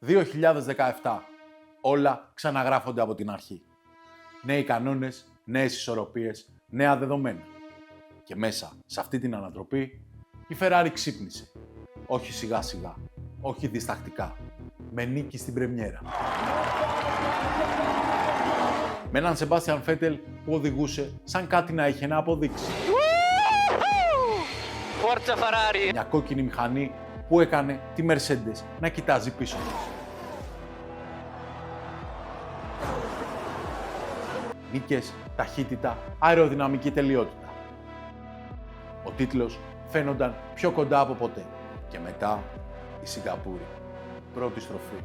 2017. Όλα ξαναγράφονται από την αρχή. Νέοι κανόνες, νέες ισορροπίες, νέα δεδομένα. Και μέσα σε αυτή την ανατροπή η Ferrari ξύπνησε. Όχι σιγά σιγά, όχι διστακτικά. Με νίκη στην πρεμιέρα. Με έναν Sebastian Vettel που οδηγούσε σαν κάτι να είχε να αποδείξει. Forza Ferrari! Μια κόκκινη μηχανή που έκανε τη Mercedes να κοιτάζει πίσω της. Νίκες, ταχύτητα, αεροδυναμική τελειότητα. Ο τίτλος φαίνονταν πιο κοντά από ποτέ. Και μετά η Σιγκαπούρη. Πρώτη στροφή.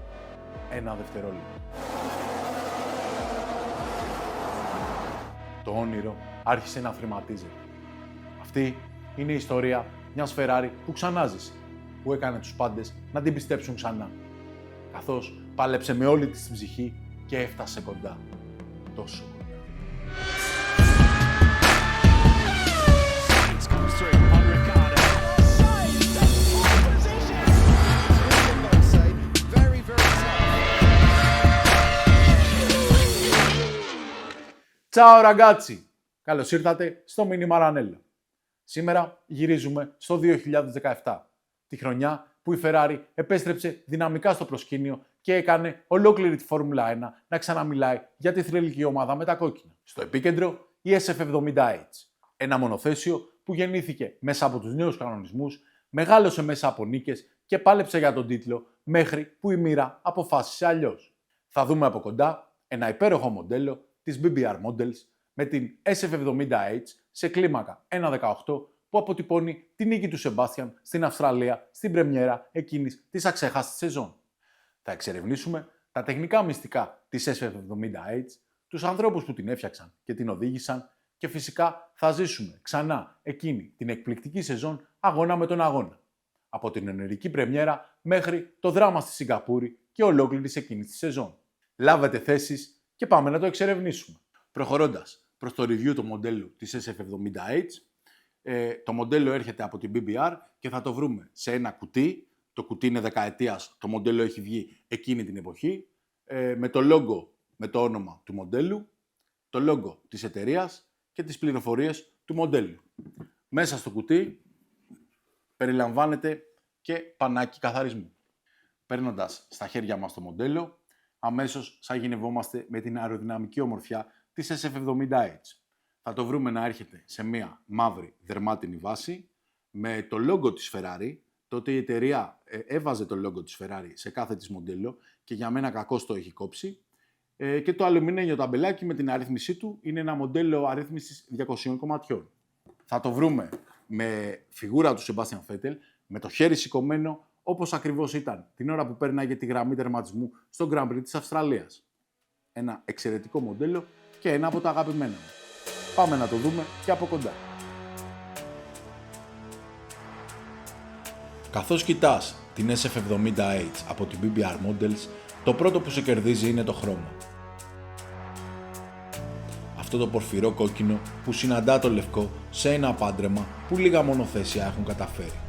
1 δευτερόλεπτο. Το όνειρο άρχισε να θρηματίζεται. Αυτή είναι η ιστορία μιας Ferrari που ξανά ζήσε, που έκανε τους πάντες να την πιστέψουν ξανά. Καθώς πάλεψε με όλη της την ψυχή και έφτασε κοντά. Τόσο κοντά. Ciao ragazzi! Καλώς ήρθατε στο Mini Maranello. Σήμερα γυρίζουμε στο 2017, τη χρονιά που η Ferrari επέστρεψε δυναμικά στο προσκήνιο και έκανε ολόκληρη τη Φόρμουλα 1 να ξαναμιλάει για τη θρυλική ομάδα με τα κόκκινα. Στο επίκεντρο η SF70H, ένα μονοθέσιο που γεννήθηκε μέσα από τους νέους κανονισμούς, μεγάλωσε μέσα από νίκες και πάλεψε για τον τίτλο μέχρι που η μοίρα αποφάσισε αλλιώς. Θα δούμε από κοντά ένα υπέροχο μοντέλο της BBR Models με την SF70H σε κλίμακα 1.18 που αποτυπώνει τη νίκη του Σεμπάστιαν στην Αυστραλία στην πρεμιέρα εκείνης της αξέχαστης σεζόν. Θα εξερευνήσουμε τα τεχνικά μυστικά της SF70H, τους ανθρώπους που την έφτιαξαν και την οδήγησαν και φυσικά θα ζήσουμε ξανά εκείνη την εκπληκτική σεζόν αγώνα με τον αγώνα. Από την ονειρική πρεμιέρα μέχρι το δράμα στη Σιγκαπούρη και ολόκληρη εκείνη τη σεζόν. Λάβετε θέσεις και πάμε να το εξερευνήσουμε. Προχωρώντας προς το review του μοντέλου της SF70H, το μοντέλο έρχεται από την BBR και θα το βρούμε σε ένα κουτί. Το κουτί είναι δεκαετίας, το μοντέλο έχει βγει εκείνη την εποχή, με το logo, με το όνομα του μοντέλου, το logo της εταιρείας και τις πληροφορίες του μοντέλου. Μέσα στο κουτί περιλαμβάνεται και πανάκι καθαρισμού. Παίρνοντας στα χέρια μας το μοντέλο, αμέσως σαγηνευόμαστε με την αεροδυναμική ομορφιά της SF70H. Θα το βρούμε να έρχεται σε μία μαύρη δερμάτινη βάση με το logo της Ferrari. Τότε η εταιρεία έβαζε το logo της Ferrari σε κάθε της μοντέλο και για μένα κακώς το έχει κόψει. Και το αλουμινένιο ταμπελάκι με την αρρύθμισή του είναι ένα μοντέλο αρρύθμισης 200 κομματιών. Θα το βρούμε με φιγούρα του Sebastian Vettel, με το χέρι σηκωμένο, όπως ακριβώς ήταν την ώρα που πέρναγε τη γραμμή τερματισμού στο Grand Prix της Αυστραλίας. Ένα εξαιρετικό μοντέλο και ένα από τα αγαπημένα μου. Πάμε να το δούμε και από κοντά. Καθώς κοιτάς την SF70H από την BBR Models, το πρώτο που σε κερδίζει είναι το χρώμα. Αυτό το πορφυρό κόκκινο που συναντά το λευκό σε ένα πάντρεμα που λίγα μονοθέσια έχουν καταφέρει.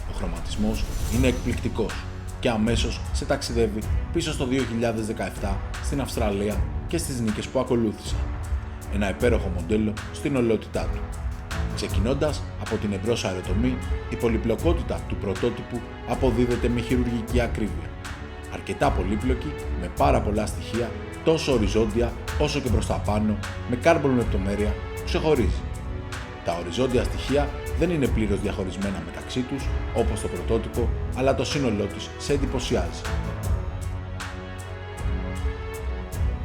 Ο χρωματισμός είναι εκπληκτικός και αμέσως σε ταξιδεύει πίσω στο 2017 στην Αυστραλία και στις νίκες που ακολούθησαν. Ένα υπέροχο μοντέλο στην ολότητά του. Ξεκινώντας από την εμπρός αεροτομή, η πολυπλοκότητα του πρωτότυπου αποδίδεται με χειρουργική ακρίβεια. Αρκετά πολύπλοκη, με πάρα πολλά στοιχεία, τόσο οριζόντια όσο και προς τα πάνω, με κάρμπον λεπτομέρεια που ξεχωρίζει. Τα οριζόντια στοιχεία δεν είναι πλήρως διαχωρισμένα μεταξύ τους, όπως το πρωτότυπο, αλλά το σύνολό τους σε εντυπωσιάζει.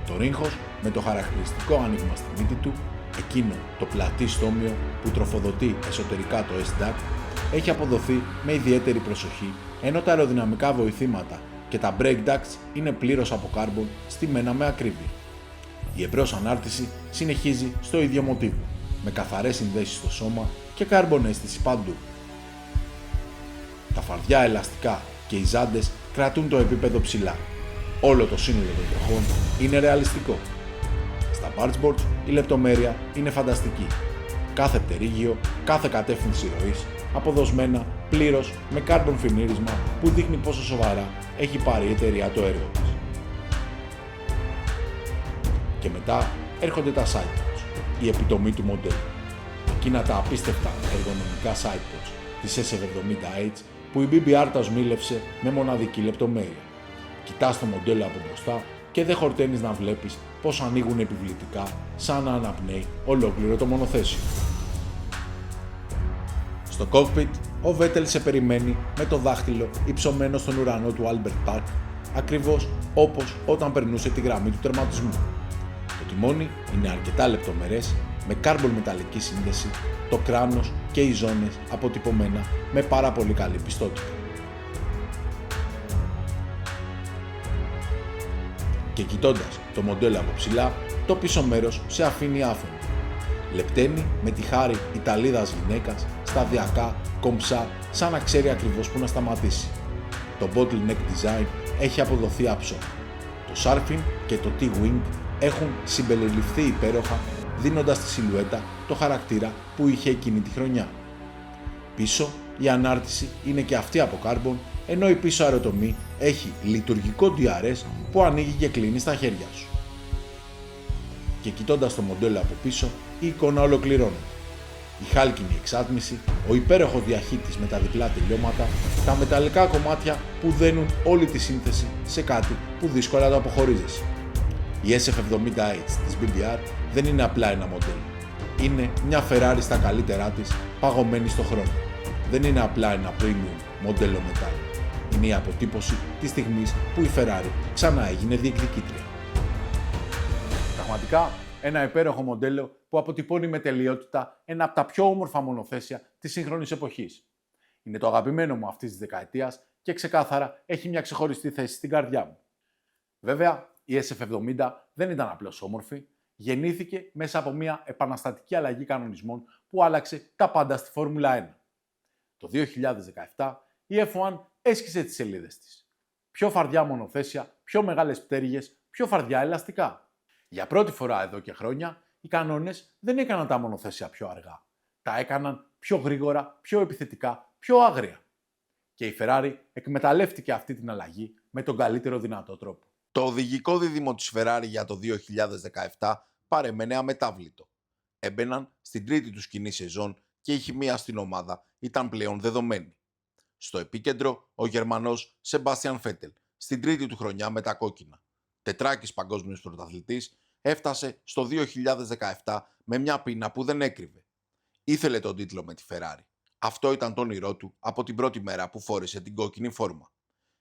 Το ρίγχος με το χαρακτηριστικό άνοιγμα στη μύτη του, εκείνο το πλατή στόμιο που τροφοδοτεί εσωτερικά το S-Duct, έχει αποδοθεί με ιδιαίτερη προσοχή, ενώ τα αεροδυναμικά βοηθήματα και τα brake ducts είναι πλήρως από κάρμπον στημένα με ακρίβεια. Η εμπρός ανάρτηση συνεχίζει στο ίδιο μοτίβο, με καθαρές συνδέσεις στο σώμα και κάρμπον αίσθηση παντού. Τα φαρδιά ελαστικά και οι ζάντες κρατούν το επίπεδο ψηλά. Όλο το σύνολο των τροχών είναι ρεαλιστικό. Στα bargeboards η λεπτομέρεια είναι φανταστική. Κάθε πτερίγιο, κάθε κατεύθυνση ροής, αποδοσμένα πλήρως με carbon φινίρισμα που δείχνει πόσο σοβαρά έχει πάρει η εταιρεία το έργο της. Και μετά έρχονται τα sidepods, η επιτομή του μοντέλου. Εκείνα τα απίστευτα εργονομικά sidepods της SF70H που η BBR τα σμήλευσε με μοναδική λεπτομέρεια. Κοιτάς το μοντέλο από μπροστά και δεν χορταίνεις να βλέπεις πως ανοίγουν επιβλητικά σαν να αναπνέει ολόκληρο το μονοθέσιο. Στο cockpit, ο Vettel σε περιμένει με το δάχτυλο υψωμένο στον ουρανό του Albert Park, ακριβώς όπως όταν περνούσε τη γραμμή του τερματισμού. Το τιμόνι είναι αρκετά λεπτομερές, με carbon μεταλλική σύνδεση, το κράνος και οι ζώνες αποτυπωμένα με πάρα πολύ καλή πιστότητα. Και κοιτώντας το μοντέλο από ψηλά, το πίσω μέρος σε αφήνει άφωνο. Λεπταίνει με τη χάρη Ιταλίδας γυναίκας, σταδιακά, κομψά, σαν να ξέρει ακριβώς που να σταματήσει. Το bottleneck design έχει αποδοθεί άψο. Το Sharfin και το T-Wing έχουν συμπεριληφθεί υπέροχα, δίνοντας στη σιλουέτα το χαρακτήρα που είχε εκείνη τη χρονιά. Πίσω, η ανάρτηση είναι και αυτή από carbon, ενώ η πίσω αεροτομή έχει λειτουργικό DRS που ανοίγει και κλείνει στα χέρια σου. Και κοιτώντας το μοντέλο από πίσω, η εικόνα ολοκληρώνεται. Η χάλκινη εξάτμιση, ο υπέροχος διαχύτης με τα διπλά τελειώματα, τα μεταλλικά κομμάτια που δένουν όλη τη σύνθεση σε κάτι που δύσκολα το αποχωρίζεσαι. Η SF70H της BBR δεν είναι απλά ένα μοντέλο. Είναι μια Ferrari στα καλύτερά της, παγωμένη στο χρόνο. Δεν είναι απλά ένα premium μοντέλο μετάλλου. Είναι η αποτύπωση της στιγμής που η Ferrari ξανά έγινε διεκδικήτρια. Πραγματικά ένα υπέροχο μοντέλο που αποτυπώνει με τελειότητα ένα από τα πιο όμορφα μονοθέσια της σύγχρονης εποχής. Είναι το αγαπημένο μου αυτής της δεκαετίας και ξεκάθαρα έχει μια ξεχωριστή θέση στην καρδιά μου. Βέβαια, η SF70 δεν ήταν απλώς όμορφη, γεννήθηκε μέσα από μια επαναστατική αλλαγή κανονισμών που άλλαξε τα πάντα στη Φόρμουλα 1. Το 2017 η F1 έσκησε τις σελίδες της. Πιο φαρδιά μονοθέσια, πιο μεγάλες πτέρυγες, πιο φαρδιά ελαστικά. Για πρώτη φορά εδώ και χρόνια, οι κανόνες δεν έκαναν τα μονοθέσια πιο αργά. Τα έκαναν πιο γρήγορα, πιο επιθετικά, πιο άγρια. Και η Ferrari εκμεταλλεύτηκε αυτή την αλλαγή με τον καλύτερο δυνατό τρόπο. Το οδηγικό δίδυμο της Ferrari για το 2017 παρέμενε αμετάβλητο. Έμπαιναν στην τρίτη τους κοινή σεζόν και η χημεία στην ομάδα ήταν πλέον δεδομένη. Στο επίκεντρο, ο Γερμανός Sebastian Vettel, στην τρίτη του χρονιά με τα κόκκινα. Τετράκης παγκόσμιος πρωταθλητής, έφτασε στο 2017 με μια πείνα που δεν έκρυβε. Ήθελε τον τίτλο με τη Ferrari. Αυτό ήταν το όνειρό του από την πρώτη μέρα που φόρεσε την κόκκινη φόρμα.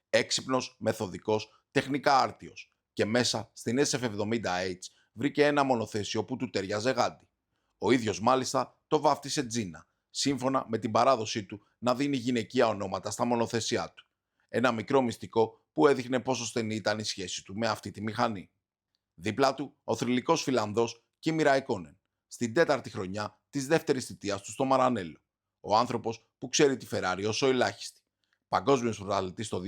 Έξυπνος, μεθοδικός, τεχνικά άρτιος και μέσα στην SF70H βρήκε ένα μονοθέσιο που του ταιριάζε γάντι. Ο ίδιος μάλιστα το βάφτισε Gina, σύμφωνα με την παράδοσή του να δίνει γυναικεία ονόματα στα μονοθέσιά του. Ένα μικρό μυστικό που έδειχνε πόσο στενή ήταν η σχέση του με αυτή τη μηχανή. Δίπλα του, ο θρυλικός Φιλανδός Kimi Räikkönen, στην τέταρτη χρονιά της δεύτερης θητείας του στο Μαρανέλο. Ο άνθρωπος που ξέρει τη Ferrari όσο ελάχιστη. Παγκόσμιος πρωταθλητής το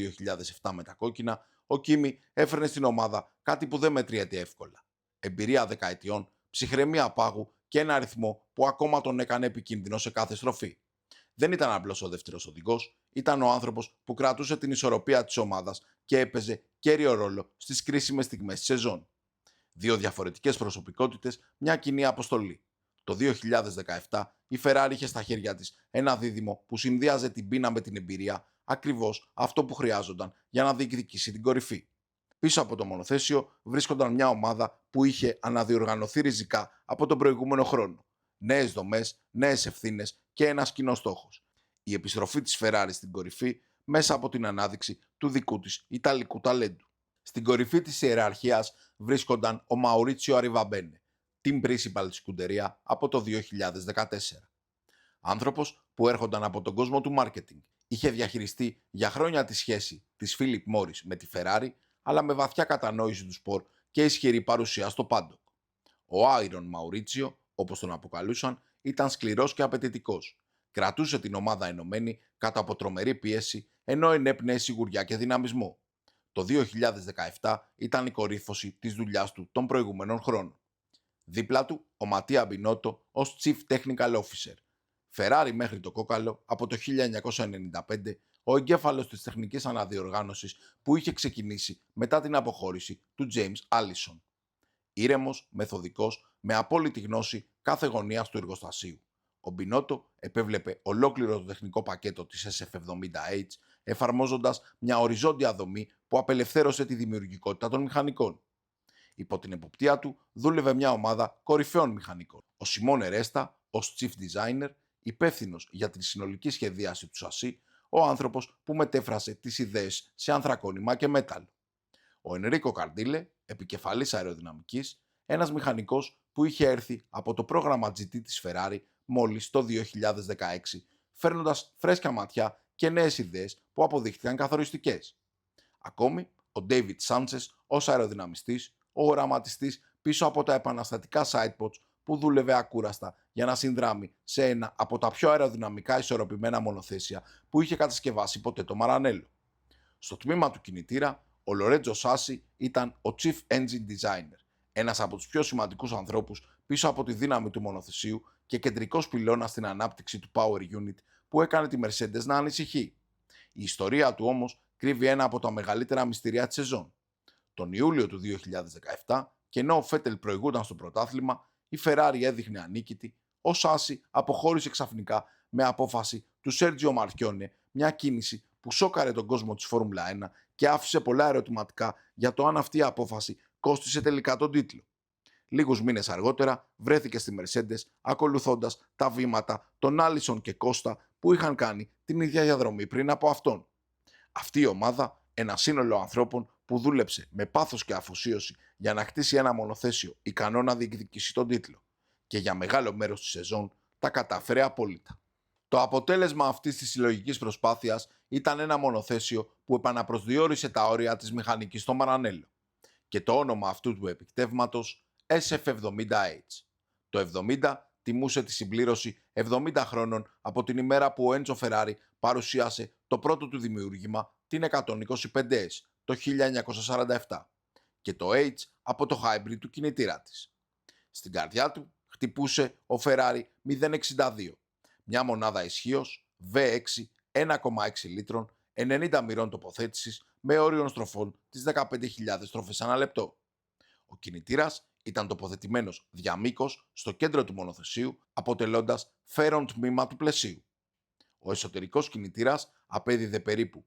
2007 με τα κόκκινα, ο Kimi έφερνε στην ομάδα κάτι που δεν μετριέται εύκολα. Εμπειρία δεκαετιών, ψυχραιμία πάγου και ένα αριθμό που ακόμα τον έκανε επικίνδυνο σε κάθε στροφή. Δεν ήταν απλώς ο δεύτερος οδηγός, ήταν ο άνθρωπος που κρατούσε την ισορροπία της ομάδας και έπαιζε κέριο ρόλο στις κρίσιμες στιγμές της σεζόν. Δύο διαφορετικές προσωπικότητες, μια κοινή αποστολή. Το 2017 η Ferrari είχε στα χέρια της ένα δίδυμο που συνδύαζε την πείνα με την εμπειρία, ακριβώς αυτό που χρειάζονταν για να διεκδικήσει την κορυφή. Πίσω από το μονοθέσιο βρίσκονταν μια ομάδα που είχε αναδιοργανωθεί ριζικά από τον προηγούμενο χρόνο. Νέες δομές, νέες ευθύνες και ένας κοινός στόχος. Η επιστροφή της Ferrari στην κορυφή μέσα από την ανάδειξη του δικού της ιταλικού ταλέντου. Στην κορυφή της ιεραρχίας βρίσκονταν ο Μαουρίτσιο Αριβαμπένε, team principal της σκουντερία από το 2014. Άνθρωπος που έρχονταν από τον κόσμο του marketing, είχε διαχειριστεί για χρόνια τη σχέση της Philip Morris με τη Ferrari, αλλά με βαθιά κατανόηση του σπορ και ισχυρή παρουσία στο πάντοκ. Ο Άιρον Μαουρίτσιο, όπως τον αποκαλούσαν, ήταν σκληρός και απαιτητικός. Κρατούσε την ομάδα ενωμένη κάτω από τρομερή πίεση, ενώ ενέπνεε σιγουριά και δυναμισμό. Το 2017 ήταν η κορύφωση της δουλειάς του των προηγούμενων χρόνων. Δίπλα του, ο Ματία Μπινότο ως Chief Technical Officer. Ferrari μέχρι το κόκαλο από το 1995, ο εγκέφαλος της τεχνικής αναδιοργάνωσης που είχε ξεκινήσει μετά την αποχώρηση του James Allison. Ήρεμος, μεθοδικός, με απόλυτη γνώση κάθε γωνίας του εργοστασίου. Ο Μπινότο επέβλεπε ολόκληρο το τεχνικό πακέτο της SF70H, εφαρμόζοντας μια οριζόντια δομή που απελευθέρωσε τη δημιουργικότητα των μηχανικών. Υπό την εποπτεία του δούλευε μια ομάδα κορυφαίων μηχανικών. Ο Σιμώνε Ρέστα, ως Chief Designer, υπεύθυνος για την συνολική σχεδίαση του σασί, ο άνθρωπος που μετέφρασε τις ιδέες σε ανθρακόνημα και μέταλλο. Ο Ενρίκο Καρντίλε, επικεφαλής αεροδυναμικής, ένας μηχανικός που είχε έρθει από το πρόγραμμα GT της Ferrari μόλις το 2016, φέρνοντας φρέσκια ματιά και νέες ιδέες που αποδείχτηκαν καθοριστικές. Ακόμη, ο David Sanchez ως αεροδυναμιστής, ο οραματιστής πίσω από τα επαναστατικά sidepods που δούλευε ακούραστα για να συνδράμει σε ένα από τα πιο αεροδυναμικά ισορροπημένα μονοθέσια που είχε κατασκευάσει ποτέ το Μαρανέλο. Στο τμήμα του κινητήρα, ο Λορέτζο Σάσι ήταν ο Chief Engine Designer, ένας από τους πιο σημαντικούς ανθρώπους πίσω από τη δύναμη του μονοθεσίου και κεντρικός πυλώνας στην ανάπτυξη του Power Unit που έκανε τη Mercedes να ανησυχεί. Η ιστορία του όμως κρύβει ένα από τα μεγαλύτερα μυστηριά της σεζόν. Τον Ιούλιο του 2017, και ενώ ο Φέτελ προηγούνταν στο πρωτάθλημα, η Ferrari έδειχνε ανίκητη, ο Σάσι αποχώρησε ξαφνικά με απόφαση του Σέρτζιο Μαρκιόνε, μια κίνηση που σόκαρε τον κόσμο της Φόρμουλα 1 και άφησε πολλά ερωτηματικά για το αν αυτή η απόφαση κόστισε τελικά τον τίτλο. Λίγους μήνες αργότερα βρέθηκε στη Mercedes ακολουθώντας τα βήματα των Άλισον και Κώστα που είχαν κάνει την ίδια διαδρομή πριν από αυτόν. Αυτή η ομάδα, ένα σύνολο ανθρώπων που δούλεψε με πάθος και αφοσίωση για να χτίσει ένα μονοθέσιο ικανό να διεκδικήσει τον τίτλο, και για μεγάλο μέρος της σεζόν τα κατάφερε απόλυτα. Το αποτέλεσμα αυτής της συλλογικής προσπάθειας ήταν ένα μονοθέσιο που επαναπροσδιορίσε τα όρια της μηχανικής στο Μαρανέλο, και το όνομα αυτού του επιτεύγματος SF70H. Το 70 τιμούσε τη συμπλήρωση 70 χρόνων από την ημέρα που ο Έντσο Φεράρι παρουσίασε το πρώτο του δημιούργημα, την 125S, το 1947, και το H από το hybrid του κινητήρα της. Στην καρδιά του χτυπούσε ο Ferrari 062, μια μονάδα ισχύως V6 1,6 λίτρων, 90 μοιρών τοποθέτησης με όριων στροφών τις 15.000 στροφές ανά λεπτό. Ο κινητήρας ήταν τοποθετημένος διαμήκως στο κέντρο του μονοθεσίου, αποτελώντας φέρον τμήμα του πλαισίου. Ο εσωτερικός κινητήρας απέδιδε περίπου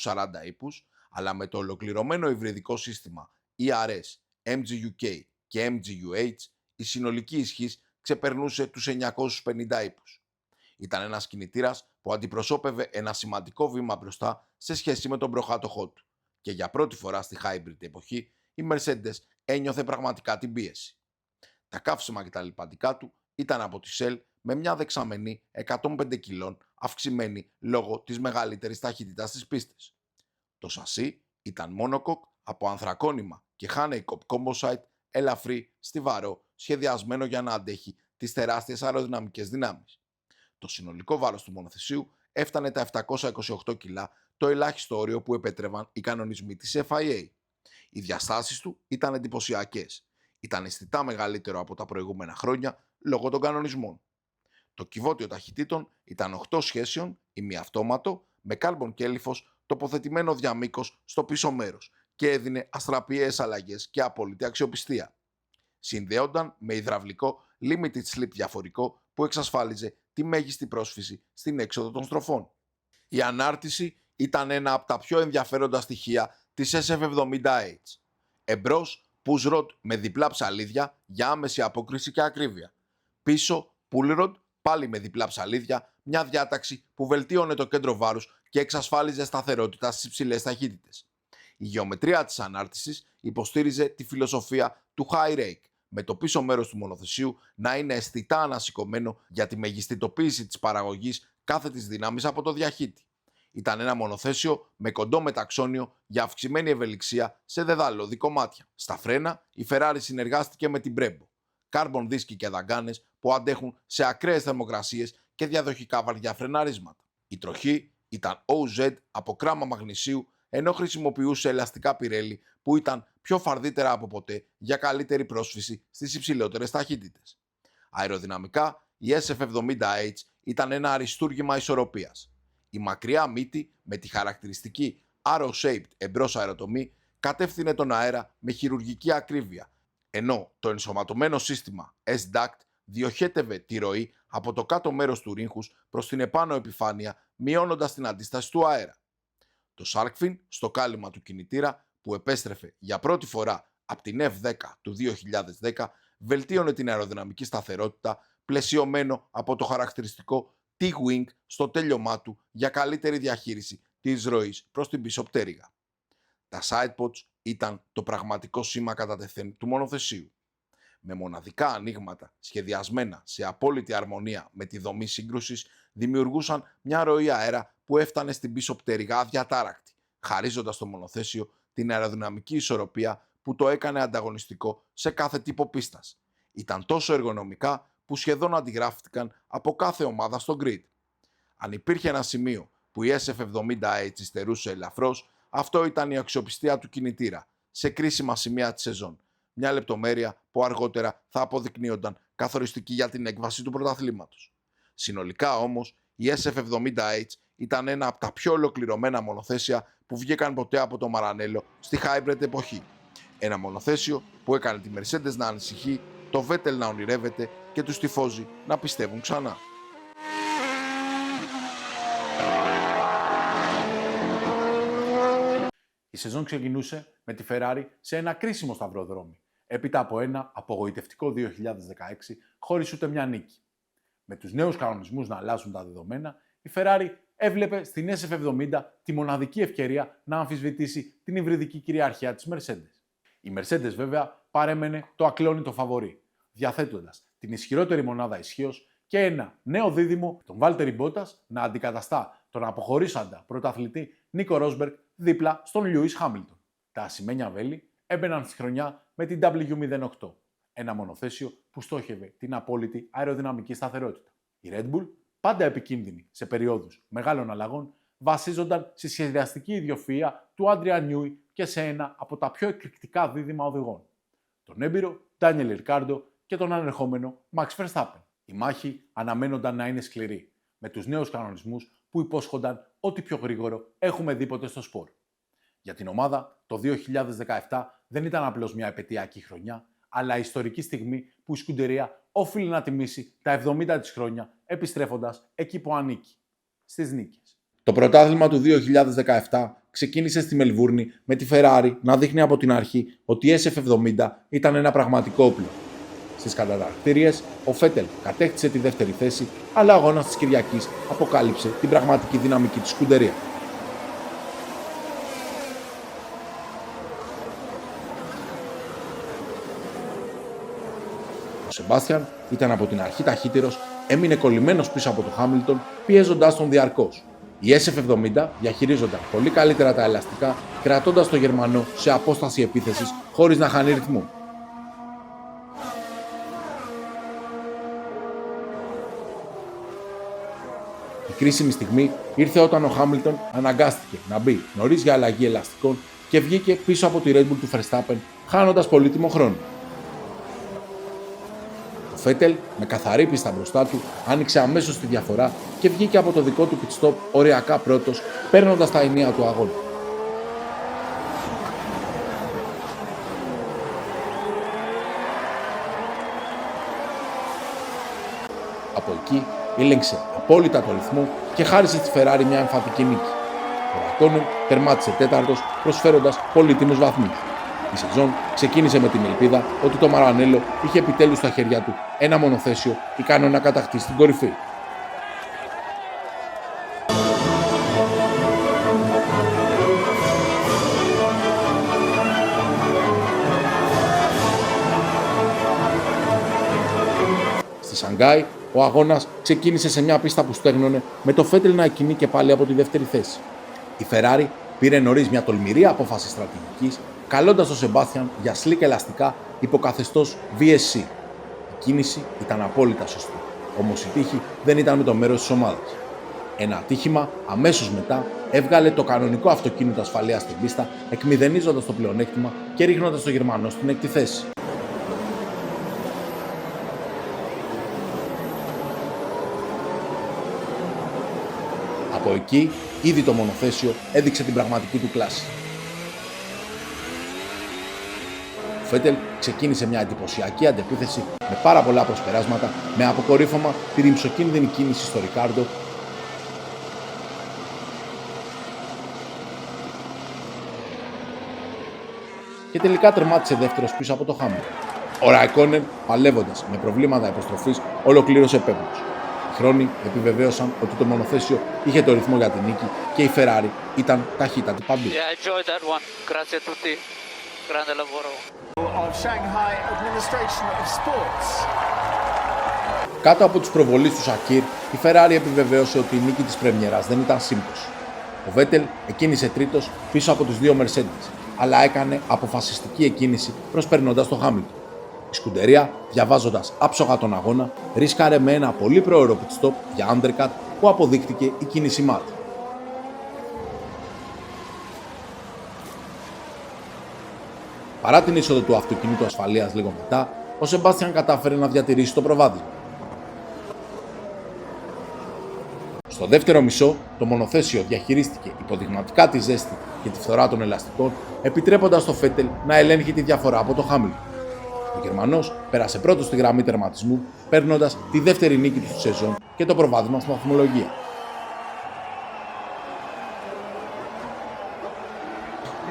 740 ύπους, αλλά με το ολοκληρωμένο υβριδικό σύστημα ERS, MGUK και MGUH, η συνολική ισχύς ξεπερνούσε τους 950 ύπους. Ήταν ένας κινητήρας που αντιπροσώπευε ένα σημαντικό βήμα μπροστά σε σχέση με τον προκάτοχό του, και για πρώτη φορά στη hybrid εποχή η Mercedes ένιωθε πραγματικά την πίεση. Τα καύσιμα και τα λιπαντικά του ήταν από τη Shell με μια δεξαμενή 105 κιλών, αυξημένη λόγω της μεγαλύτερης ταχύτητας στις πίστες. Το σασί ήταν μόνοκοκ από ανθρακόνημα και Honeycomb Composite, ελαφρύ, στιβαρό, σχεδιασμένο για να αντέχει τις τεράστιες αεροδυναμικές δυνάμεις. Το συνολικό βάρος του μονοθεσίου έφτανε τα 728 κιλά, το ελάχιστο όριο που επέτρευαν οι κανονισμοί της FIA. Οι διαστάσεις του ήταν εντυπωσιακές. Ήταν αισθητά μεγαλύτερο από τα προηγούμενα χρόνια λόγω των κανονισμών. Το κυβότιο ταχυτήτων ήταν 8 σχέσεων, ημιαυτόματο, με κάρμπον κέλυφος τοποθετημένο διαμήκως στο πίσω μέρος και έδινε αστραπιαίες αλλαγές και απόλυτη αξιοπιστία. Συνδέονταν με υδραυλικό limited slip διαφορικό που εξασφάλιζε τη μέγιστη πρόσφυση στην έξοδο των στροφών. Η ανάρτηση ήταν ένα από τα πιο ενδιαφέροντα στοιχεία της SF70H. Εμπρός, push rod με διπλά ψαλίδια για άμεση απόκριση και ακρίβεια. Πίσω, pull rod, πάλι με διπλά ψαλίδια, μια διάταξη που βελτίωνε το κέντρο βάρους και εξασφάλιζε σταθερότητα στις υψηλές ταχύτητες. Η γεωμετρία της ανάρτησης υποστήριζε τη φιλοσοφία του high rake, με το πίσω μέρος του μονοθεσίου να είναι αισθητά ανασηκωμένο για τη μεγιστητοποίηση της παραγωγής κάθε της δύναμης από το διαχύτη. Ήταν ένα μονοθέσιο με κοντό μεταξώνιο για αυξημένη ευελιξία σε δεδαλώδη κομμάτια. Στα φρένα, η Ferrari συνεργάστηκε με την Brembo, κάρμπον δίσκοι και δαγκάνες που αντέχουν σε ακραίες θερμοκρασίες και διαδοχικά βαριά φρεναρίσματα. Η τροχή ήταν OZ από κράμα μαγνησίου, ενώ χρησιμοποιούσε ελαστικά πιρέλι που ήταν πιο φαρδύτερα από ποτέ για καλύτερη πρόσφυση στις υψηλότερες ταχύτητες. Αεροδυναμικά, η SF70H ήταν ένα αριστούργημα ισορροπίας. Η μακριά μύτη με τη χαρακτηριστική arrow-shaped εμπρός αεροτομή κατεύθυνε τον αέρα με χειρουργική ακρίβεια, ενώ το ενσωματωμένο σύστημα S-Duct διοχέτευε τη ροή από το κάτω μέρος του ρύγχους προς την επάνω επιφάνεια, μειώνοντας την αντίσταση του αέρα. Το Shark Fin στο κάλυμα του κινητήρα, που επέστρεφε για πρώτη φορά από την F-10 του 2010, βελτίωνε την αεροδυναμική σταθερότητα, πλαισιωμένο από το χαρακτηριστικό T-Wing στο τέλειωμά του για καλύτερη διαχείριση της ροής προς την πίσω πτέρυγα. Τα sidepods ήταν το πραγματικό σήμα κατά τεθέν του μονοθεσίου. Με μοναδικά ανοίγματα σχεδιασμένα σε απόλυτη αρμονία με τη δομή σύγκρουσης, δημιουργούσαν μια ροή αέρα που έφτανε στην πίσω πτέρυγα αδιατάρακτη, χαρίζοντας στο μονοθέσιο την αεροδυναμική ισορροπία που το έκανε ανταγωνιστικό σε κάθε τύπο πίστας. Ήταν τόσο εργονομικά που σχεδόν αντιγράφτηκαν από κάθε ομάδα στο grid. Αν υπήρχε ένα σημείο που η SF-70H υστερούσε ελαφρώς, αυτό ήταν η αξιοπιστία του κινητήρα σε κρίσιμα σημεία της σεζόν. Μια λεπτομέρεια που αργότερα θα αποδεικνύονταν καθοριστική για την έκβαση του πρωταθλήματος. Συνολικά όμως, η SF-70H ήταν ένα από τα πιο ολοκληρωμένα μονοθέσια που βγήκαν ποτέ από το Maranello στη hybrid εποχή. Ένα μονοθέσιο που έκανε τη Mercedes να ανησυχεί, το Vettel να ονειρεύεται και τους τυφώζοι να πιστεύουν ξανά. Η σεζόν ξεκινούσε με τη Ferrari σε ένα κρίσιμο σταυροδρόμι, έπειτα από ένα απογοητευτικό 2016 χωρίς ούτε μια νίκη. Με τους νέους κανονισμούς να αλλάζουν τα δεδομένα, η Ferrari έβλεπε στην SF70 τη μοναδική ευκαιρία να αμφισβητήσει την υβριδική κυριαρχία της Mercedes. Η Mercedes βέβαια παρέμενε το ακλόνητο φαβορί, διαθέτοντας την ισχυρότερη μονάδα ισχύως και ένα νέο δίδυμο, τον Valtteri Bottas, να αντικαταστά τον αποχωρήσαντα πρωταθλητή Νίκο Ρόσμπεργκ δίπλα στον Lewis Hamilton. Τα ασημένια βέλη έμπαιναν στη χρονιά με την W08, ένα μονοθέσιο που στόχευε την απόλυτη αεροδυναμική σταθερότητα. Η Red Bull, πάντα επικίνδυνη σε περιόδους μεγάλων αλλαγών, βασίζονταν στη σχεδιαστική ιδιοφυΐα του Adrian Newey και σε ένα από τα πιο εκρηκτικά δίδυμα οδηγών, τον έμπειρο Daniel Ricciardo και τον ανερχόμενο Max Verstappen. Η μάχη αναμένονταν να είναι σκληρή, με τους νέους κανονισμούς που υπόσχονταν ό,τι πιο γρήγορο έχουμε δει ποτέ στο σπορ. Για την ομάδα, το 2017 δεν ήταν απλώς μια επετειακή χρονιά, αλλά ιστορική στιγμή που η σκουντερία όφιλε να τιμήσει τα 70 της χρόνια, επιστρέφοντας εκεί που ανήκει, στις νίκες. Το πρωτάθλημα του 2017 ξεκίνησε στη Μελβούρνη με τη Ferrari να δείχνει από την αρχή ότι η SF70 ήταν ένα πραγματικό όπλο. Στις κατατακτήριες, ο Vettel κατέκτησε τη δεύτερη θέση, αλλά ο αγώνας της Κυριακής αποκάλυψε την πραγματική δυναμική της σκουντερία. Ο Σεμπάστιαν ήταν από την αρχή ταχύτερος, έμεινε κολλημένος πίσω από τον Χάμιλτον, πιέζοντας τον διαρκώς. Οι SF70 διαχειρίζονταν πολύ καλύτερα τα ελαστικά, κρατώντας τον Γερμανό σε απόσταση επίθεσης χωρίς να χάνει ρυθμό. Η κρίσιμη στιγμή ήρθε όταν ο Χάμιλτον αναγκάστηκε να μπει νωρίς για αλλαγή ελαστικών και βγήκε πίσω από τη Red Bull του Verstappen, χάνοντας πολύτιμο χρόνο. Ο Vettel, με καθαρή πίστα μπροστά του, άνοιξε αμέσως τη διαφορά και βγήκε από το δικό του pit stop οριακά πρώτος, παίρνοντας τα ενία του αγώνα. Από εκεί ήλεγξε απόλυτα το ρυθμό και χάρισε στη Ferrari μια εμφατική νίκη. Ο Ρακόνεν τερμάτισε τέταρτος, προσφέροντας πολύτιμους βαθμούς. Η σεζόν ξεκίνησε με την ελπίδα ότι το Maranello είχε επιτέλους στα χέρια του ένα μονοθέσιο ικανό να κατακτήσει την κορυφή. Στη Σανγκάη, ο αγώνας ξεκίνησε σε μια πίστα που στέγνωνε, με το Vettel να εκκινεί και πάλι από τη δεύτερη θέση. Η Ferrari πήρε νωρίς μια τολμηρή απόφαση στρατηγικής, καλώντας τον Σεμπάστιαν για σλικ ελαστικά υποκαθεστώς VSC. Η κίνηση ήταν απόλυτα σωστή, όμως η τύχη δεν ήταν με το μέρος της ομάδας. Ένα ατύχημα αμέσως μετά έβγαλε το κανονικό αυτοκίνητο ασφαλείας στην πίστα, εκμηδενίζοντας το πλεονέκτημα και ρίχνοντας τον Γερμανό στην έκτη θέση. Από εκεί, ήδη το μονοθέσιο έδειξε την πραγματική του κλάση. Ο Φέτελ ξεκίνησε μια εντυπωσιακή αντεπίθεση με πάρα πολλά προσπεράσματα, με αποκορύφωμα τη ρημψοκίνδυνη κίνηση στο Ρικάρντο και τελικά τερμάτισε δεύτερος πίσω από το Χάμιλτον. Ο Ράικονεν, παλεύοντας με προβλήματα υποστροφής, ολοκλήρωσε πέμπτος. Οι χρόνοι επιβεβαίωσαν ότι το μονοθέσιο είχε το ρυθμό για την νίκη και η Ferrari ήταν ταχύτατη παντού. Κάτω από τους προβολείς του Σακίρ, η Ferrari επιβεβαίωσε ότι η νίκη της πρεμιέρας δεν ήταν σύμπτωση. Ο Βέτελ εκκίνησε τρίτος πίσω από τους δύο Mercedes, αλλά έκανε αποφασιστική εκκίνηση προσπερνώντας τον Χάμιλτον. Η σκουντερία, διαβάζοντας άψογα τον αγώνα, ρίσκαρε με ένα πολύ προωρό pit stop για undercut που αποδείχτηκε η κίνηση μάτι. Παρά την είσοδο του αυτοκινήτου ασφαλείας λίγο μετά, ο Σεμπάστιαν κατάφερε να διατηρήσει το προβάδισμα. Στο δεύτερο μισό, το μονοθέσιο διαχειρίστηκε υποδειγματικά τη ζέστη και τη φθορά των ελαστικών, επιτρέποντας στο Φέτελ να ελέγχει τη διαφορά από το Χάμιλτον. Ο Γερμανός πέρασε πρώτος στη γραμμή τερματισμού, παίρνοντας τη δεύτερη νίκη του στη σεζόν και το προβάδισμα στην βαθμολογία.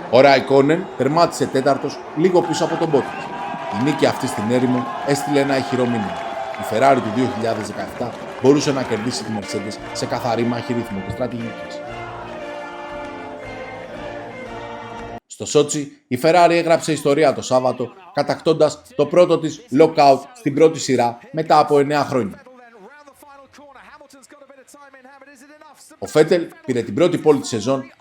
Ο Ράικονεν τερμάτισε τέταρτος λίγο πίσω από τον Μπότας. Η νίκη αυτή στην έρημο έστειλε ένα ηχηρό μήνυμα. Η Ferrari του 2017 μπορούσε να κερδίσει τη Mercedes σε καθαρή μάχη ρυθμού και στρατηγικής. Στο Σότσι, η Ferrari έγραψε ιστορία το Σάββατο, κατακτώντας το πρώτο της lockout στην πρώτη σειρά μετά από 9 χρόνια. Ο Φέτελ πήρε την πρώτη πόλη της σεζόν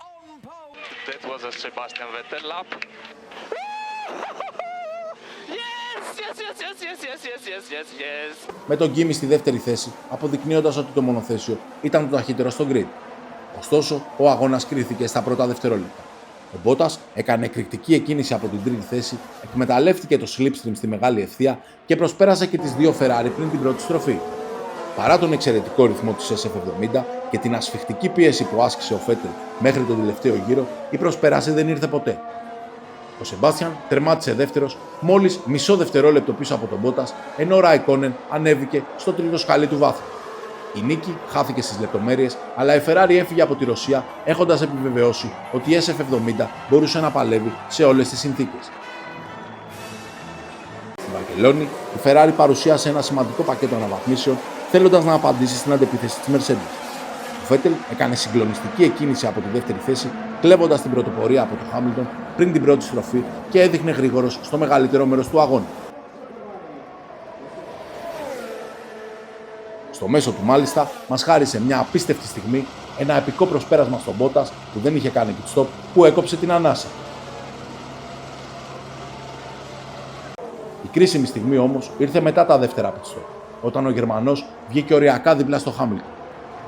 με τον Κίμι στη δεύτερη θέση, αποδεικνύοντας ότι το μονοθέσιο ήταν το ταχύτερο στο grid. Ωστόσο, ο αγώνας κρίθηκε στα πρώτα δευτερόλεπτα. Ο Μπότας έκανε εκρηκτική εκκίνηση από την τρίτη θέση, εκμεταλλεύτηκε το slipstream στη μεγάλη ευθεία και προσπέρασε και τις δύο Ferrari πριν την πρώτη στροφή. Παρά τον εξαιρετικό ρυθμό της SF70 και την ασφιχτική πίεση που άσκησε ο Φέτελ μέχρι τον τελευταίο γύρο, η προσπέραση δεν ήρθε ποτέ. Ο Σεμπάστιαν τερμάτισε δεύτερος μόλις μισό δευτερόλεπτο πίσω από τον Μπότας, ενώ ο Ράικονεν ανέβηκε στο τρίτο σκαλί του βάθου. Η νίκη χάθηκε στις λεπτομέρειες, αλλά η Ferrari έφυγε από τη Ρωσία έχοντας επιβεβαιώσει ότι η SF70 μπορούσε να παλεύει σε όλες τις συνθήκες. Στη Βαρκελόνη, η Ferrari παρουσίασε ένα σημαντικό πακέτο αναβαθμίσεων, θέλοντας να απαντήσει στην αντεπίθεση της Mercedes. Ο Φέτελ έκανε συγκλονιστική εκκίνηση από τη δεύτερη θέση, κλέβοντας την πρωτοπορία από τον Χάμιλτον πριν την πρώτη στροφή και έδειχνε γρήγορος στο μεγαλύτερο μέρος του αγώνα. Στο μέσο του μάλιστα μας χάρισε μια απίστευτη στιγμή, ένα επικό προσπέρασμα στον Μπότας που δεν είχε κάνει pit stop, που έκοψε την ανάσα. Η κρίσιμη στιγμή όμως ήρθε μετά τα δεύτερα pit stop, όταν ο Γερμανός βγήκε οριακά δίπλα στο Χάμιλτον.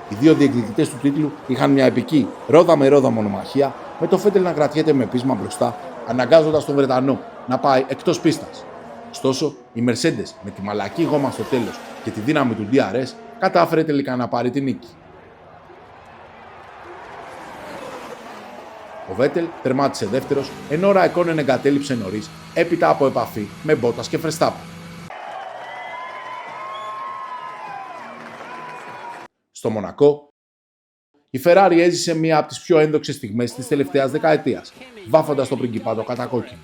Οι δύο διεκδικητές του τίτλου είχαν μια επική ρόδα με ρόδα μονομαχία, με το Φέτελ να κρατιέται με πείσμα μπροστά, αναγκάζοντας τον Βρετανό να πάει εκτός πίστας. Ωστόσο, η Mercedes με τη μαλακή γόμα στο τέλος και τη δύναμη του DRS κατάφερε τελικά να πάρει τη νίκη. Ο Βέτελ τερμάτισε δεύτερος, ενώ ο Ράικονεν εγκατέλειψε νωρίς έπειτα από επαφή με Μπότας και Verstappen. Στο Μονακό, η Ferrari έζησε μία από τις πιο ένδοξες στιγμές της τελευταίας δεκαετίας, βάφοντας το πριγκιπάτο κατά κόκκινο.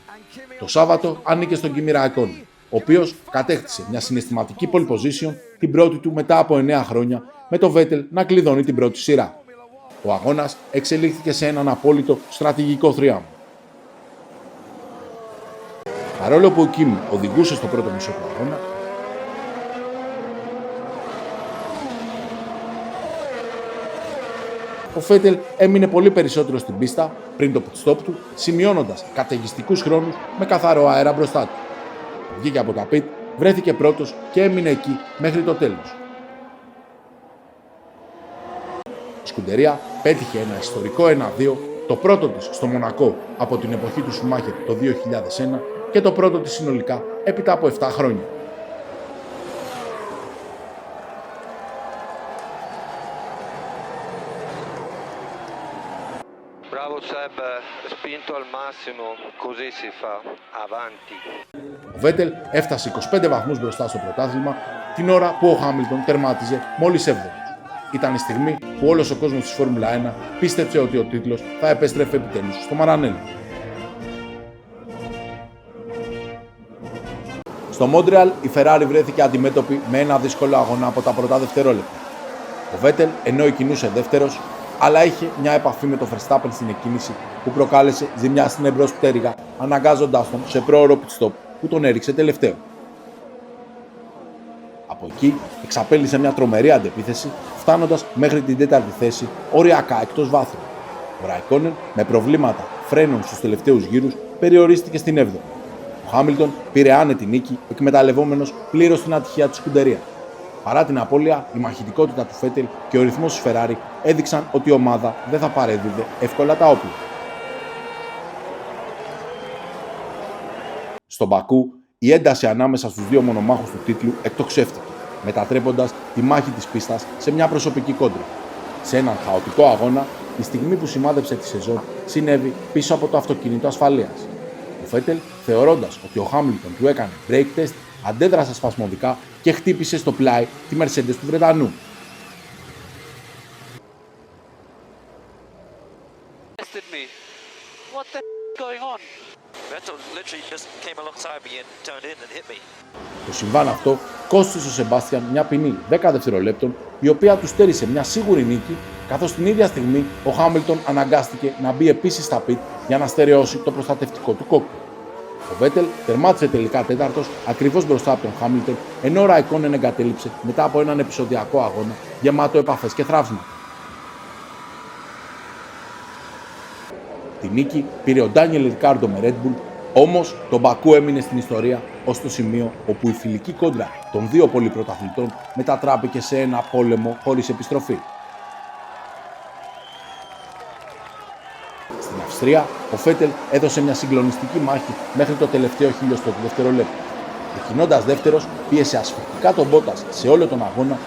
Το Σάββατο ανήκε στον Κίμι Ράικονεν, ο οποίος κατέκτησε μια συναισθηματική pole position, την πρώτη του μετά από 9 χρόνια, με το Βέτελ να κλειδώνει την πρώτη σειρά. Ο αγώνας εξελίχθηκε σε έναν απόλυτο στρατηγικό θρίαμβο. Παρόλο που ο Κίμι οδηγούσε στο πρώτο μισό του αγώνα, ο Φέτελ έμεινε πολύ περισσότερο στην πίστα πριν το pit stop του, σημειώνοντας καταιγιστικούς χρόνους με καθαρό αέρα μπροστά του. Βγήκε από τα pit, βρέθηκε πρώτος και έμεινε εκεί μέχρι το τέλος. Η σκουντερία πέτυχε ένα ιστορικό 1-2, το πρώτο της στο Μονακό από την εποχή του Σουμάχερ το 2001 και το πρώτο της συνολικά έπειτα από 7 χρόνια. spinto al massimo, così si fa, avanti. Ο Βέτελ έφτασε 25 βαθμούς μπροστά στο πρωτάθλημα την ώρα που ο Χάμιλτον τερμάτιζε μόλις 7ος. Ήταν η στιγμή που όλος ο κόσμος της Φόρμουλα 1 πίστεψε ότι ο τίτλος θα επέστρεφε επιτέλους στο Μαρανέλο. Στο Μόντρεαλ η Ferrari βρέθηκε αντιμέτωπη με ένα δύσκολο αγώνα από τα πρώτα δευτερόλεπτα. Ο Βέτελ, ενώ κινούσε δεύτερος, αλλά είχε μια επαφή με τον Verstappen στην εκκίνηση που προκάλεσε ζημιά στην εμπρός πτέρυγα, αναγκάζοντάς τον σε πρόωρο pit stop που τον έριξε τελευταίο. Από εκεί εξαπέλυσε μια τρομερή αντεπίθεση, φτάνοντας μέχρι την τέταρτη θέση, οριακά εκτός βάθρου. Ο Ράικονεν, με προβλήματα φρένων στους τελευταίους γύρους, περιορίστηκε στην 7η. Ο Χάμιλτον πήρε άνετη νίκη, εκμεταλλευόμενος πλήρως την ατυχία της σκουντερία. Παρά την απώλεια, η μαχητικότητα του Φέτελ και ο ρυθμός της Ferrari έδειξαν ότι η ομάδα δεν θα παρέδιδε εύκολα τα όπλα. Στον Μπακού, η ένταση ανάμεσα στους δύο μονομάχους του τίτλου εκτοξεύτηκε, μετατρέποντας τη μάχη της πίστας σε μια προσωπική κόντρα. Σε έναν χαοτικό αγώνα, η στιγμή που σημάδεψε τη σεζόν συνέβη πίσω από το αυτοκίνητο ασφαλείας. Ο Φέτελ, θεωρώντας ότι ο Χάμιλτον του έκανε brake test, αντέδρασε σπασμωδικά και χτύπησε στο πλάι τη Mercedes του Βρετανού. Το συμβάν αυτό κόστησε στον Σεμπάστιαν μια ποινή 10 δευτερολέπτων, η οποία του στέρισε μια σίγουρη νίκη, καθώς την ίδια στιγμή ο Χάμιλτον αναγκάστηκε να μπει επίσης στα πιτ για να στερεώσει το προστατευτικό του κόκκινο. Ο Βέτελ τερμάτισε τελικά τέταρτος, ακριβώς μπροστά από τον Χάμιλτον, ενώ ο Ράικονεν εγκατέλειψε μετά από έναν επεισοδιακό αγώνα γεμάτο επαφές και θραύσματα. Τη νίκη πήρε ο Ντάνιελ Ρικάρντο με Red Bull, όμως το Μπακού έμεινε στην ιστορία ως το σημείο όπου η φιλική κόντρα των δύο πολυπρωταθλητών μετατράπηκε σε ένα πόλεμο χωρίς επιστροφή. Στην Αυστρία, ο Φέτελ έδωσε μια συγκλονιστική μάχη μέχρι το τελευταίο χιλιοστό του δευτερολέπτου. Εκκινώντας δεύτερος, πίεσε ασφυκτικά τον Μπότας σε όλο τον αγώνα,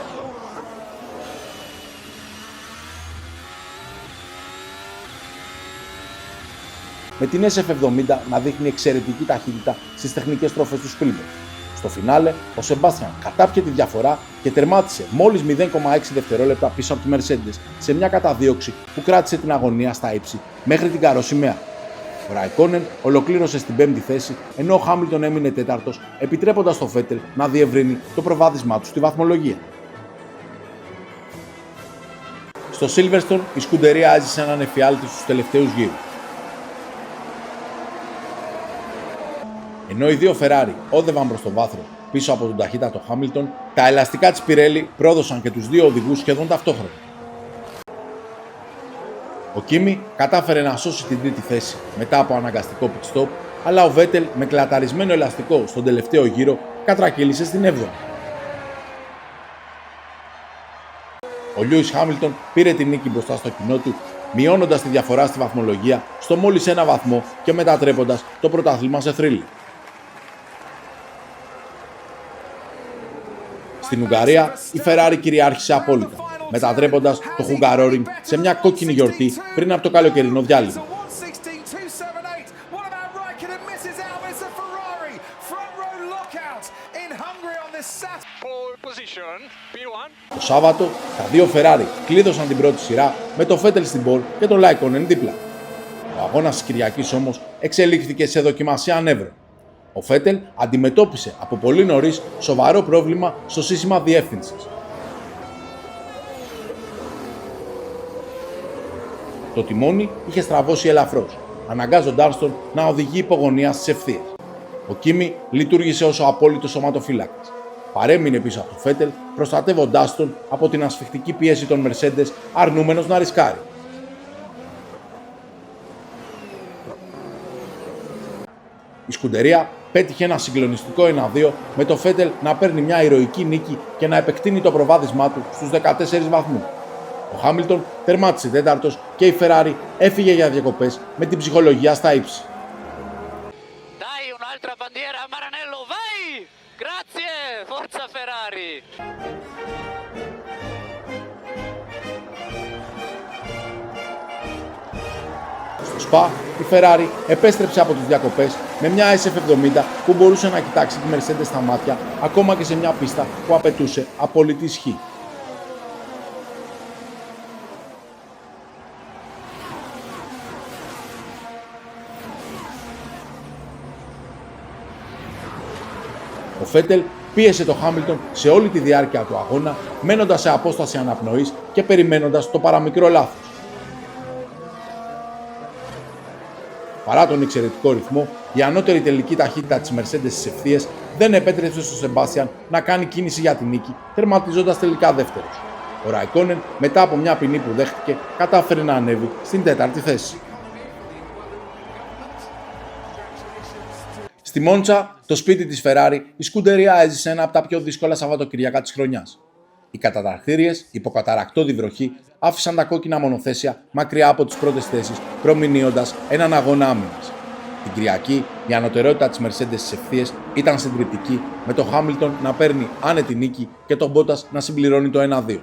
με την SF70 να δείχνει εξαιρετική ταχύτητα στις τεχνικές στροφές του Spielberg. Στο φινάλε, ο Σεμπάστιαν κατάπιε τη διαφορά και τερμάτισε μόλις 0,6 δευτερόλεπτα πίσω από τη Mercedes σε μια καταδίωξη που κράτησε την αγωνία στα ύψη μέχρι την καροσημαία. Ο Ράικονεν ολοκλήρωσε στην 5η θέση, ενώ ο Χάμιλτον έμεινε τέταρτος, επιτρέποντας στο Φέτελ να διευρύνει το προβάδισμά του στη βαθμολογία. Στο Silverstone, η σκουντερία έζησε έναν εφιάλτη στους τελευταίους γύρους. Ενώ οι δύο Ferrari όδευαν προς το βάθρο πίσω από τον ταχύτατο Χάμιλτον, τα ελαστικά της Πιρέλι πρόδωσαν και τους δύο οδηγούς σχεδόν ταυτόχρονα. Ο Κίμι κατάφερε να σώσει την τρίτη θέση μετά από αναγκαστικό pit stop, αλλά ο Βέτελ με κλαταρισμένο ελαστικό στον τελευταίο γύρο κατρακύλησε στην 7η. Ο Λιούις Χάμιλτον πήρε την νίκη μπροστά στο κοινό του, μειώνοντας τη διαφορά στη βαθμολογία στο μόλις ένα βαθμό και μετατρέποντας το πρωτάθλημα σε θρύλι. Στην Ουγγαρία, η Ferrari κυριάρχησε απόλυτα, μετατρέποντας το Hungaroring σε μια κόκκινη γιορτή πριν από το καλοκαιρινό διάλειμμα. Το Σάββατο, τα δύο Ferrari κλείδωσαν την πρώτη σειρά με το Vettel στην πole και τον Raikkonen δίπλα. Ο αγώνας της Κυριακής όμως εξελίχθηκε σε δοκιμασία ανέβρων. Ο Vettel αντιμετώπισε από πολύ νωρίς σοβαρό πρόβλημα στο σύστημα διεύθυνσης. Το τιμόνι είχε στραβώσει ελαφρώς, αναγκάζοντάς τον να οδηγεί υπογωνία στις ευθείες. Ο Κίμι λειτουργήσε ως ο απόλυτος σωματοφύλακας. Παρέμεινε πίσω από τον Φέτελ, προστατεύοντάς τον από την ασφιχτική πίεση των Mercedes, αρνούμενος να ρισκάρει. Η σκουντερία πέτυχε ένα συγκλονιστικό 1-2 με το Φέτελ να παίρνει μια ηρωική νίκη και να επεκτείνει το προβάδισμά του στους 14 βαθμούς. Ο Χάμιλτον τερμάτισε τέταρτος και η Ferrari έφυγε για διακοπές με την ψυχολογία στα ύψη. Στο Σπα, η Ferrari επέστρεψε από τις διακοπές με μια SF70 που μπορούσε να κοιτάξει τη Mercedes στα μάτια ακόμα και σε μια πίστα που απαιτούσε απόλυτη ισχύ. Ο Φέτελ πίεσε το Χάμιλτον σε όλη τη διάρκεια του αγώνα, μένοντας σε απόσταση αναπνοής και περιμένοντας το παραμικρό λάθος. Παρά τον εξαιρετικό ρυθμό, η ανώτερη τελική ταχύτητα της Mercedes στις ευθείες δεν επέτρεψε στον Σεμπάστιαν να κάνει κίνηση για την νίκη, τερματιζόντας τελικά δεύτερος. Ο Ράικονεν, μετά από μια ποινή που δέχτηκε, κατάφερε να ανέβει στην τέταρτη θέση. Στη Μόντσα, το σπίτι της Ferrari, η σκουντερία έζησε ένα από τα πιο δύσκολα Σαββατοκυριακά της χρονιάς. Οι καταταχθήριες, υποκαταρακτώδη βροχή, άφησαν τα κόκκινα μονοθέσια μακριά από τις πρώτες θέσεις, προμηνύοντας έναν αγώνα άμυνας. Την Κυριακή, η ανωτερότητα της Mercedes στις ευθείες ήταν συντριπτική, με τον Χάμιλτον να παίρνει άνετη νίκη και τον Μπότας να συμπληρώνει το 1-2.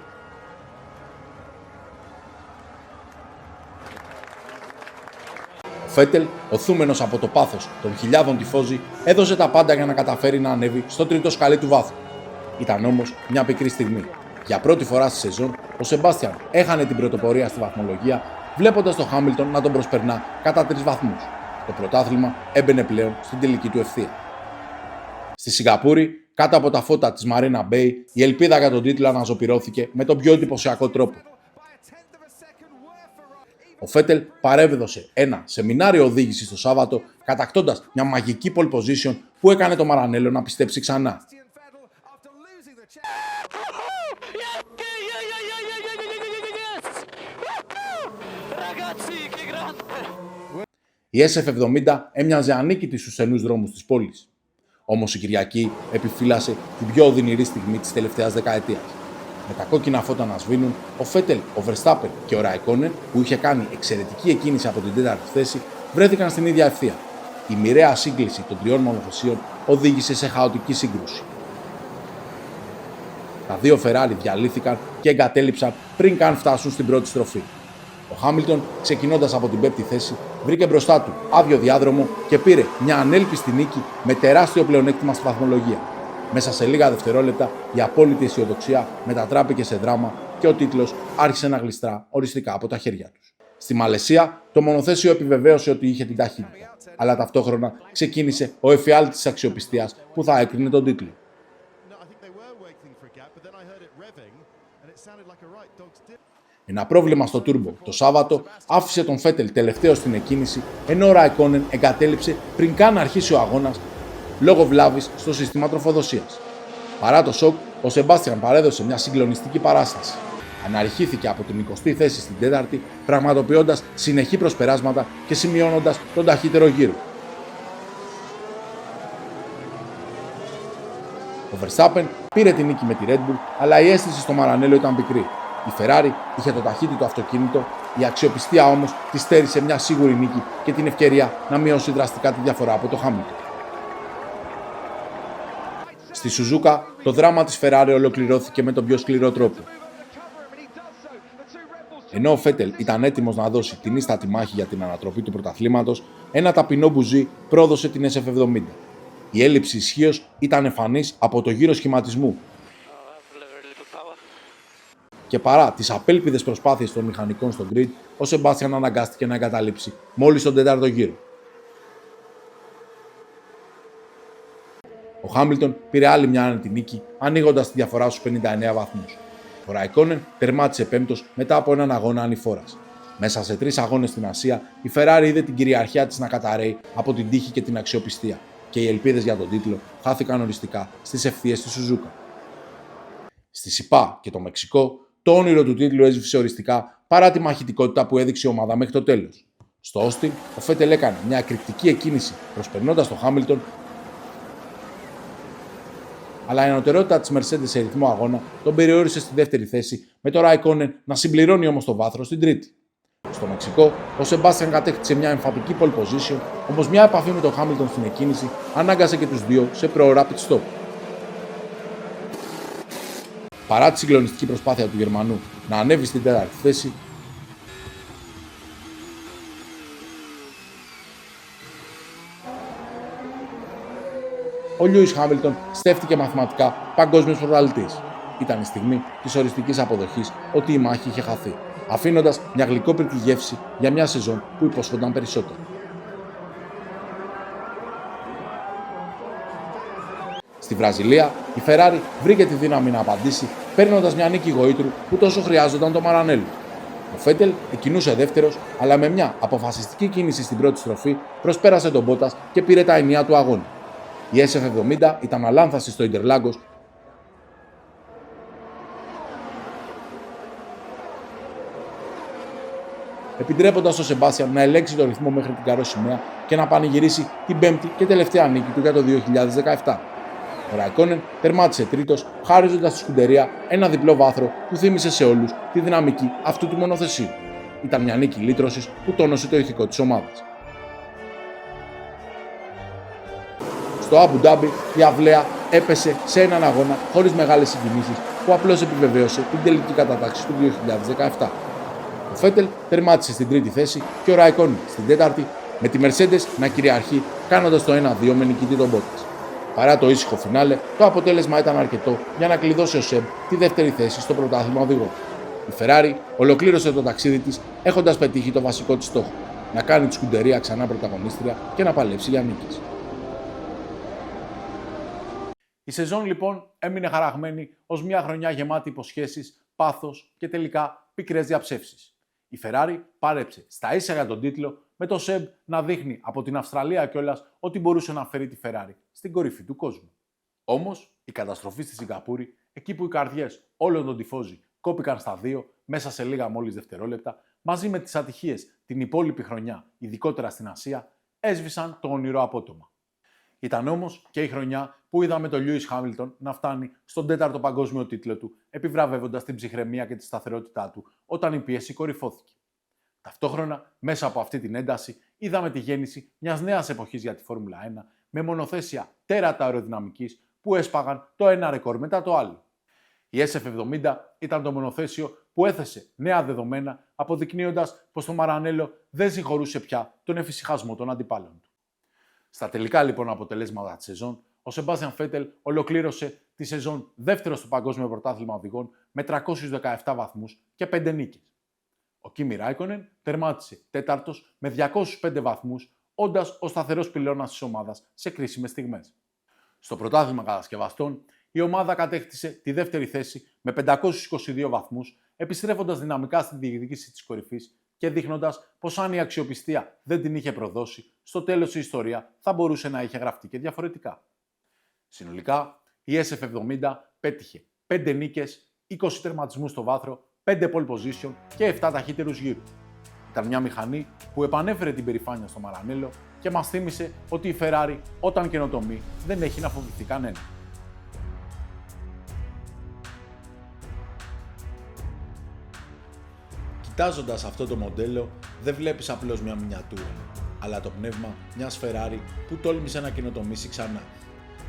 Ο Φέτελ, οθούμενος από το πάθος των χιλιάδων τυφώζη, έδωσε τα πάντα για να καταφέρει να ανέβει στο τρίτο σκαλί του βάθου. Ήταν όμως μια πικρή στιγμή. Για πρώτη φορά στη σεζόν, ο Σεμπάστιαν έχανε την πρωτοπορία στη βαθμολογία, βλέποντας τον Χάμιλτον να τον προσπερνά κατά 3 βαθμούς. Το πρωτάθλημα έμπαινε πλέον στην τελική του ευθεία. Στη Σιγκαπούρη, κάτω από τα φώτα της Marina Bay, η ελπίδα για τον τίτλο αναζωπυρώθηκε με τον πιο εντυπωσιακό τρόπο. Ο Φέτελ παρέβδωσε ένα σεμινάριο οδήγησης το Σάββατο, κατακτώντας μια μαγική pole position που έκανε το Μαρανέλο να πιστέψει ξανά. Η SF70 έμοιαζε ανίκητη στους στενούς δρόμους της πόλης. Όμως η Κυριακή επιφύλασε την πιο οδυνηρή στιγμή της τελευταίας δεκαετίας. Με τα κόκκινα φώτα να σβήνουν, ο Φέτελ, ο Verstappen και ο Ράικονεν, που είχε κάνει εξαιρετική εκκίνηση από την τέταρτη θέση, βρέθηκαν στην ίδια ευθεία. Η μοιραία σύγκληση των τριών μονοθεσίων οδήγησε σε χαοτική σύγκρουση. Τα δύο Ferrari διαλύθηκαν και εγκατέλειψαν πριν καν φτάσουν στην πρώτη στροφή. Ο Χάμιλτον, ξεκινώντας από την πέμπτη θέση, βρήκε μπροστά του άδειο διάδρομο και πήρε μια ανέλπιστη νίκη με τεράστιο πλεονέκτημα στη βαθμολογία. Μέσα σε λίγα δευτερόλεπτα, η απόλυτη αισιοδοξία μετατράπηκε σε δράμα και ο τίτλος άρχισε να γλιστρά οριστικά από τα χέρια τους. Στη Μαλαισία, το μονοθέσιο επιβεβαίωσε ότι είχε την ταχύτητα, αλλά ταυτόχρονα ξεκίνησε ο εφιάλτης της αξιοπιστίας που θα έκρινε τον τίτλο. Ένα πρόβλημα στο τούρμπο το Σάββατο άφησε τον Φέτελ τελευταίο στην εκκίνηση, ενώ ο Ράικονεν εγκατέλειψε πριν καν αρχίσει ο αγώνας λόγω βλάβης στο σύστημα τροφοδοσίας. Παρά το σοκ, ο Σεμπάστιαν παρέδωσε μια συγκλονιστική παράσταση. Αναρριχήθηκε από την 20η θέση στην 4η, πραγματοποιώντας συνεχή προσπεράσματα και σημειώνοντας τον ταχύτερο γύρο. Ο Verstappen πήρε την νίκη με τη Red Bull, αλλά η αίσθηση στο Μαρανέλο ήταν πικρή. Η Ferrari είχε το ταχύτητο αυτοκίνητο, η αξιοπιστία όμως της στέρισε μια σίγουρη νίκη και την ευκαιρία να μειώσει δραστικά τη διαφορά από το Χάμιλτον. Στη Σουζούκα, το δράμα της Ferrari ολοκληρώθηκε με τον πιο σκληρό τρόπο. Ενώ ο Φέτελ ήταν έτοιμος να δώσει την ίστατη μάχη για την ανατροπή του πρωταθλήματος, ένα ταπεινό μπουζί πρόδωσε την SF70. Η έλλειψη ισχύως ήταν εμφανής από το γύρο σχηματισμού. Και παρά τις απέλπιδες προσπάθειες των μηχανικών στο grid, ο Σεμπάστιαν αναγκάστηκε να εγκαταλείψει μόλις τον τέταρτο γύρο. Ο Χάμιλτον πήρε άλλη μια άνετη νίκη, ανοίγοντας τη διαφορά στους 59 βαθμούς. Ο Ράικονεν τερμάτισε πέμπτος μετά από έναν αγώνα ανηφόρας. Μέσα σε 3 αγώνες στην Ασία, η Ferrari είδε την κυριαρχία της να καταρρέει από την τύχη και την αξιοπιστία, και οι ελπίδες για τον τίτλο χάθηκαν οριστικά στις ευθείες της Σουζούκα. Στη ΣΥΠΑ και το Μεξικό, το όνειρο του τίτλου έσβησε οριστικά παρά τη μαχητικότητα που έδειξε η ομάδα μέχρι το τέλος. Στο Όστιν, ο Φέτελ έκανε μια εκρηκτική εκκίνηση προσπερνώντας τον Χάμιλτον, αλλά η ανωτερότητα της Mercedes σε ρυθμό αγώνα τον περιόρισε στη δεύτερη θέση, με τον Ράικονεν να συμπληρώνει όμως το βάθρο στην τρίτη. Στο Μεξικό, ο Σεμπάστιαν κατέκτησε μια εμφατική pole position, όμως μια επαφή με τον Χάμιλτον στην εκκίνηση ανάγκασε και τους δύο σε προ rapid stop. Παρά τη συγκλονιστική προσπάθεια του Γερμανού να ανέβει στην τέταρτη θέση, ο Λιούις Χάμιλτον στέφτηκε μαθηματικά παγκόσμιος πρωταθλητής. Ήταν η στιγμή της οριστικής αποδοχής ότι η μάχη είχε χαθεί, αφήνοντας μια γλυκόπικρη γεύση για μια σεζόν που υπόσχονταν περισσότερο. Στη Βραζιλία, η Ferrari βρήκε τη δύναμη να απαντήσει, παίρνοντας μια νίκη γοήτρου που τόσο χρειάζονταν το Μαρανέλο. Ο Φέτελ εκκινούσε δεύτερος, αλλά με μια αποφασιστική κίνηση στην πρώτη στροφή προσπέρασε τον Μπότας και πήρε τα ενία του αγώνα. Η SF70 ήταν αλάνθαστη στο Ιντερλάγκος, επιτρέποντας στον Σεμπάστιαν να ελέγξει το ρυθμό μέχρι την καρό σημαία και να πανηγυρίσει την πέμπτη και τελευταία νίκη του για το 2017. Ο Ράικονεν τερμάτισε τρίτος, χάριζοντας στη σκουντερία ένα διπλό βάθρο που θύμισε σε όλους τη δυναμική αυτού του μονοθεσίου. Ήταν μια νίκη λύτρωσης που τόνωσε το ηθικό της ομάδας. Στο Αμπου Ντάμπι η αυλαία έπεσε σε έναν αγώνα χωρίς μεγάλες συγκινήσεις που απλώς επιβεβαίωσε την τελική κατατάξη του 2017. Ο Φέτελ τερμάτισε στην τρίτη θέση και ο Ράικονεν στην τέταρτη, με τη Mercedes να κυριαρχεί κάνοντας το 1-2 με νικητή τον Μπότας. Παρά το ήσυχο φινάλε, το αποτέλεσμα ήταν αρκετό για να κλειδώσει ο Σεμπ τη δεύτερη θέση στο πρωτάθλημα οδηγών. Η Ferrari ολοκλήρωσε το ταξίδι της έχοντας πετύχει το βασικό της στόχο: να κάνει τη σκουντερία ξανά πρωταγωνίστρια και να παλέψει για νίκες. Η σεζόν λοιπόν έμεινε χαραγμένη ως μια χρονιά γεμάτη υποσχέσεις, πάθος και τελικά πικρές διαψεύσεις. Η Ferrari πάρεψε στα ίσα για τον τίτλο, με το Σεμπ να δείχνει από την Αυστραλία κιόλας ότι μπορούσε να φέρει τη Ferrari στην κορυφή του κόσμου. Όμως, η καταστροφή στη Σιγκαπούρη, εκεί που οι καρδιές όλων των τυφώζι κόπηκαν στα δύο μέσα σε λίγα μόλις δευτερόλεπτα, μαζί με τις ατυχίες την υπόλοιπη χρονιά, ειδικότερα στην Ασία, έσβησαν το όνειρο απότομα. Ήταν όμως και η χρονιά που είδαμε τον Λιούις Χάμιλτον να φτάνει στον 4ο παγκόσμιο τίτλο του, επιβραβεύοντας την ψυχραιμία και τη σταθερότητά του όταν η πίεση κορυφώθηκε. Ταυτόχρονα, μέσα από αυτή την ένταση, είδαμε τη γέννηση μιας νέας εποχής για τη Φόρμουλα 1, με μονοθέσια τέρατα αεροδυναμικής που έσπαγαν το ένα ρεκόρ μετά το άλλο. Η SF70 ήταν το μονοθέσιο που έθεσε νέα δεδομένα, αποδεικνύοντας πως το Μαρανέλο δεν συγχωρούσε πια τον εφησυχασμό των αντιπάλων του. Στα τελικά λοιπόν αποτελέσματα της σεζόν, ο Σεμπάστιαν Φέτελ ολοκλήρωσε τη σεζόν δεύτερος στο Παγκόσμιο Πρωτάθλημα Οδηγών με 317 βαθμούς και 5 νίκες. Ο Κίμι Ράικονεν τερμάτισε τέταρτος με 205 βαθμούς, όντας ο σταθερός πυλώνας της ομάδας σε κρίσιμες στιγμές. Στο πρωτάθλημα κατασκευαστών, η ομάδα κατέκτησε τη δεύτερη θέση με 522 βαθμούς, επιστρέφοντας δυναμικά στην διεκδίκηση της κορυφής και δείχνοντας πως αν η αξιοπιστία δεν την είχε προδώσει, στο τέλος η ιστορία θα μπορούσε να είχε γραφτεί και διαφορετικά. Συνολικά, η SF70 πέτυχε 5 νίκες, 20 τερματισμούς στο βάθρο, 5 pole position και 7 ταχύτερους γύρους. Ήταν μια μηχανή που επανέφερε την περηφάνεια στο Μαρανέλο και μας θύμισε ότι η Ferrari όταν καινοτομεί δεν έχει να φοβηθεί κανένα. Κοιτάζοντας αυτό το μοντέλο, δεν βλέπεις απλώς μια μινιατούρα, αλλά το πνεύμα μιας Ferrari που τόλμησε να καινοτομήσει ξανά.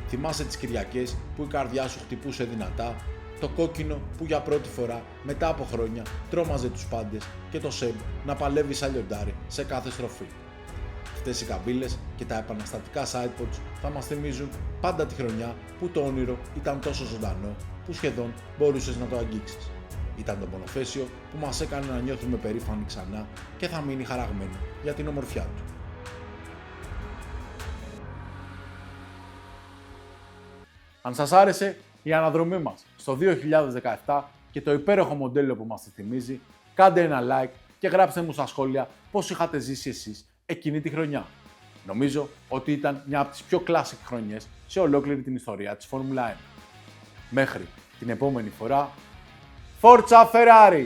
Θυμάσαι τις Κυριακές που η καρδιά σου χτυπούσε δυνατά, το κόκκινο που για πρώτη φορά μετά από χρόνια τρόμαζε τους πάντες και το Σεμπ να παλεύει σαν λιοντάρι σε κάθε στροφή. Αυτές οι καμπύλες και τα επαναστατικά sidepods θα μας θυμίζουν πάντα τη χρονιά που το όνειρο ήταν τόσο ζωντανό που σχεδόν μπορούσες να το αγγίξεις. Ήταν το μονοθέσιο που μας έκανε να νιώθουμε περήφανοι ξανά και θα μείνει χαραγμένο για την ομορφιά του. Αν σας άρεσε η αναδρομή μας στο 2017 και το υπέροχο μοντέλο που μας τη θυμίζει, κάντε ένα like και γράψτε μου στα σχόλια πώς είχατε ζήσει εσείς εκείνη τη χρονιά. Νομίζω ότι ήταν μια από τις πιο classic χρονιές σε ολόκληρη την ιστορία της Φόρμουλα 1. Μέχρι την επόμενη φορά, Forza Ferrari!